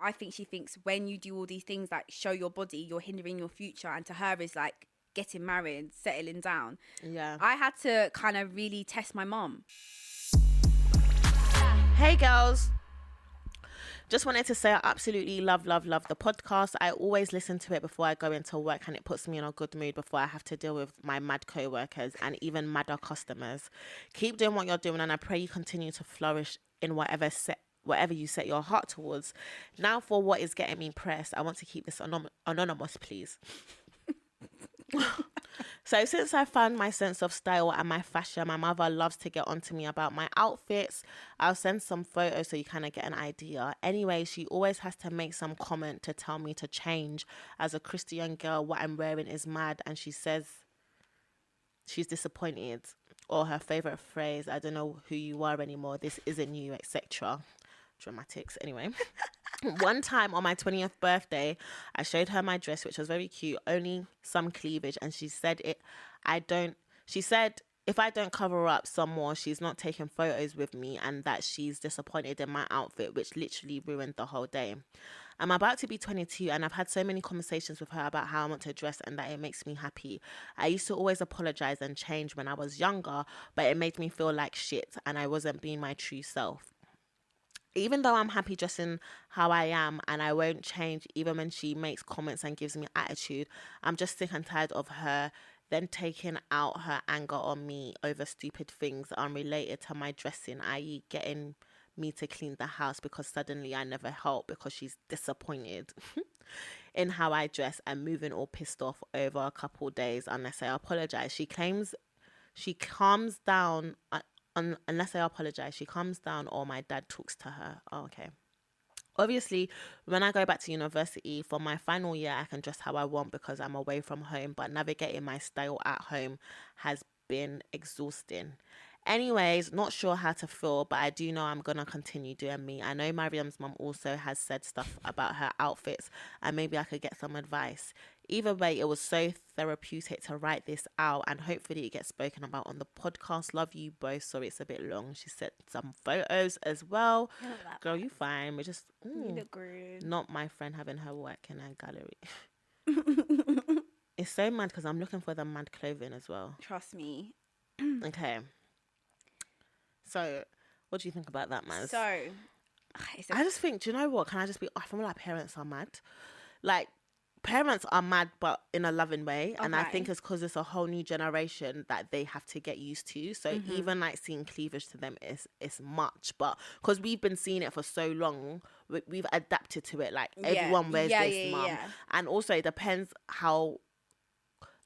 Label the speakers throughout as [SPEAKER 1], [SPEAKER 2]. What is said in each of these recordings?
[SPEAKER 1] I think she thinks when you do all these things like show your body, you're hindering your future, and to her is like getting married, settling down.
[SPEAKER 2] Yeah.
[SPEAKER 1] I had to kind of really test my mum.
[SPEAKER 2] Hey girls, just wanted to say I absolutely love the podcast. I always listen to it before I go into work, and it puts me in a good mood before I have to deal with my mad co-workers and even madder customers. Keep doing what you're doing, and I pray you continue to flourish in whatever you set your heart towards. Now for what is getting me pressed. I want to keep this anonymous, please. So since I found my sense of style and my fashion, my mother loves to get onto me about my outfits. I'll send some photos so you kind of get an idea. Anyway, she always has to make some comment to tell me to change. As a Christian girl, what I'm wearing is mad, and she says she's disappointed. Or her favorite phrase, I don't know who you are anymore, this isn't you, etc. Dramatics. Anyway. One time on my 20th birthday, I showed her my dress, which was very cute, only some cleavage, and she said if I don't cover up some more, she's not taking photos with me, and that she's disappointed in my outfit, which literally ruined the whole day. I'm about to be 22, and I've had so many conversations with her about how I want to dress and that it makes me happy. I used to always apologize and change when I was younger, but it made me feel like shit, and I wasn't being my true self. Even though I'm happy dressing how I am and I won't change even when she makes comments and gives me attitude, I'm just sick and tired of her then taking out her anger on me over stupid things unrelated to my dressing, i.e. getting me to clean the house because suddenly I never help because she's disappointed in how I dress and moving all pissed off over a couple days unless I apologize. She claims she calms down unless I apologize, she calms down or my dad talks to her. Oh, okay. Obviously, when I go back to university for my final year, I can dress how I want because I'm away from home, but navigating my style at home has been exhausting. Anyways, not sure how to feel, but I do know I'm going to continue doing me. I know Mariam's mum also has said stuff about her outfits, and maybe I could get some advice. Either way, it was so therapeutic to write this out, and hopefully it gets spoken about on the podcast. Love you both. Sorry it's a bit long. She sent some photos as well. Girl, you fine. We're just
[SPEAKER 1] you look good.
[SPEAKER 2] Not my friend having her work in a gallery. It's so mad because I'm looking for the mad clothing as well.
[SPEAKER 1] Trust me.
[SPEAKER 2] Okay. So, what do you think about that, Maz?
[SPEAKER 1] So,
[SPEAKER 2] I just think, do you know what? Can I just be, I feel like parents are mad. Like, parents are mad, but in a loving way. Okay. And I think it's because it's a whole new generation that they have to get used to. So, even like seeing cleavage to them is much. But because we've been seeing it for so long, we've adapted to it. Like, everyone wears this, mum. Yeah. And also, it depends how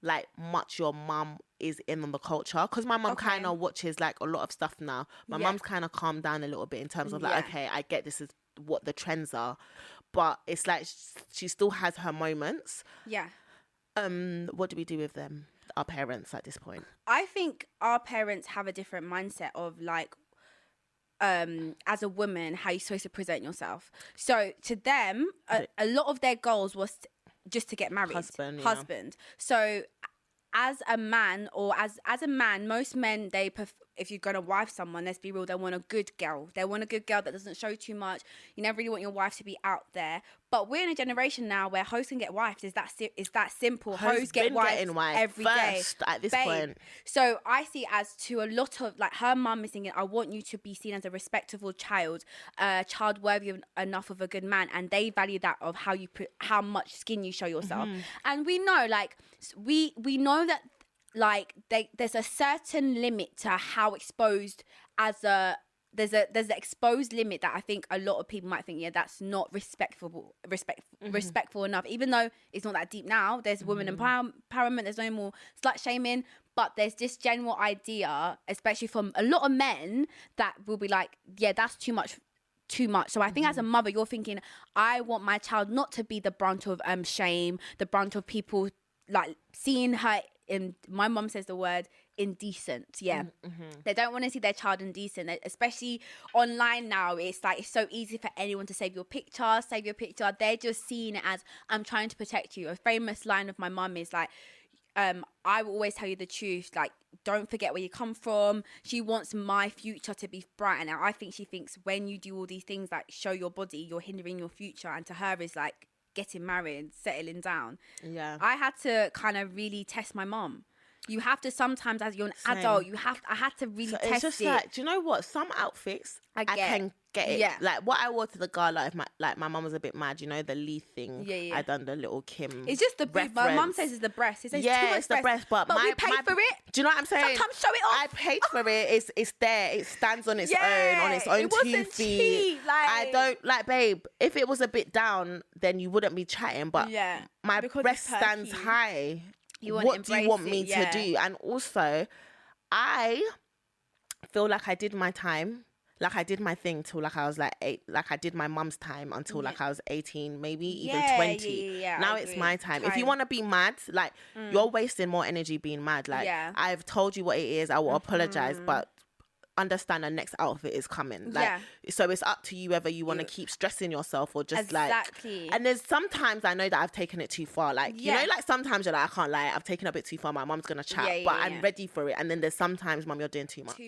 [SPEAKER 2] like much your mum is in on the culture, because my mum kind of watches like a lot of stuff now. My mum's kind of calmed down a little bit in terms of like, okay, I get this is what the trends are, but it's like she still has her moments. What do we do with them, our parents, at this point?
[SPEAKER 1] I think our parents have a different mindset of like as a woman how you're supposed to present yourself. So to them a lot of their goals was just to get married, husband. So as a man, or as a man, most men, if you're gonna wife someone, let's be real, they want a good girl. They want a good girl that doesn't show too much. You never really want your wife to be out there. But we're in a generation now where hoes can get wifed. Is that simple? Hoes get wifed every day
[SPEAKER 2] at this point.
[SPEAKER 1] So I see it as to a lot of like her mum is thinking, I want you to be seen as a respectable child, child worthy enough of a good man, and they value that of how much skin you show yourself. And we know, like we know that like there's a certain limit to how exposed there's an exposed limit that I think a lot of people might think, that's not respectful enough, even though it's not that deep now. There's women empowerment, there's no more slut shaming, but there's this general idea, especially from a lot of men, that will be like, that's too much. So I think as a mother, you're thinking, I want my child not to be the brunt of shame, the brunt of people like seeing her in, my mom says the word indecent. They don't want to see their child indecent, especially online now. It's like, it's so easy for anyone to save your picture. They're just seeing it as, I'm trying to protect you. A famous line of my mum is like, I will always tell you the truth. Like, don't forget where you come from. She wants my future to be bright, and I think she thinks when you do all these things, like show your body, you're hindering your future. And to her is like getting married, settling down.
[SPEAKER 2] Yeah.
[SPEAKER 1] I had to kind of really test my mum. You have to sometimes, as you're an adult, I had to really test
[SPEAKER 2] it's just
[SPEAKER 1] it.
[SPEAKER 2] like, do you know what? Some outfits I can get it.
[SPEAKER 1] Yeah.
[SPEAKER 2] Like what I wore to the gala, if my mum was a bit mad, you know, the Lee thing.
[SPEAKER 1] Yeah.
[SPEAKER 2] I done the little Kim.
[SPEAKER 1] It's just the breast. My mum says it's the breast. It says too much
[SPEAKER 2] it's the breast, but
[SPEAKER 1] we pay for it.
[SPEAKER 2] Do you know what I'm saying?
[SPEAKER 1] Sometimes show it off.
[SPEAKER 2] I paid for it. It's there. It stands on its own 2 feet.
[SPEAKER 1] Cheap, like,
[SPEAKER 2] I don't like, babe. If it was a bit down, then you wouldn't be chatting. But my breast stands high. What do you want me to do? And also, I feel like I did my time. Like I did my thing till like I was like 8. Like I did my mum's time until like I was 18, maybe even 20. Now it's my time. If you want to be mad, like you're wasting more energy being mad. Like I've told you what it is. I will apologize, but understand the next outfit is coming. Like so it's up to you whether you want to keep stressing yourself or just like. And there's sometimes I know that I've taken it too far. Like you know, like sometimes you're like, I can't lie, I've taken a bit too far. My mum's gonna chat, but I'm ready for it. And then there's sometimes, mum, you're doing too much.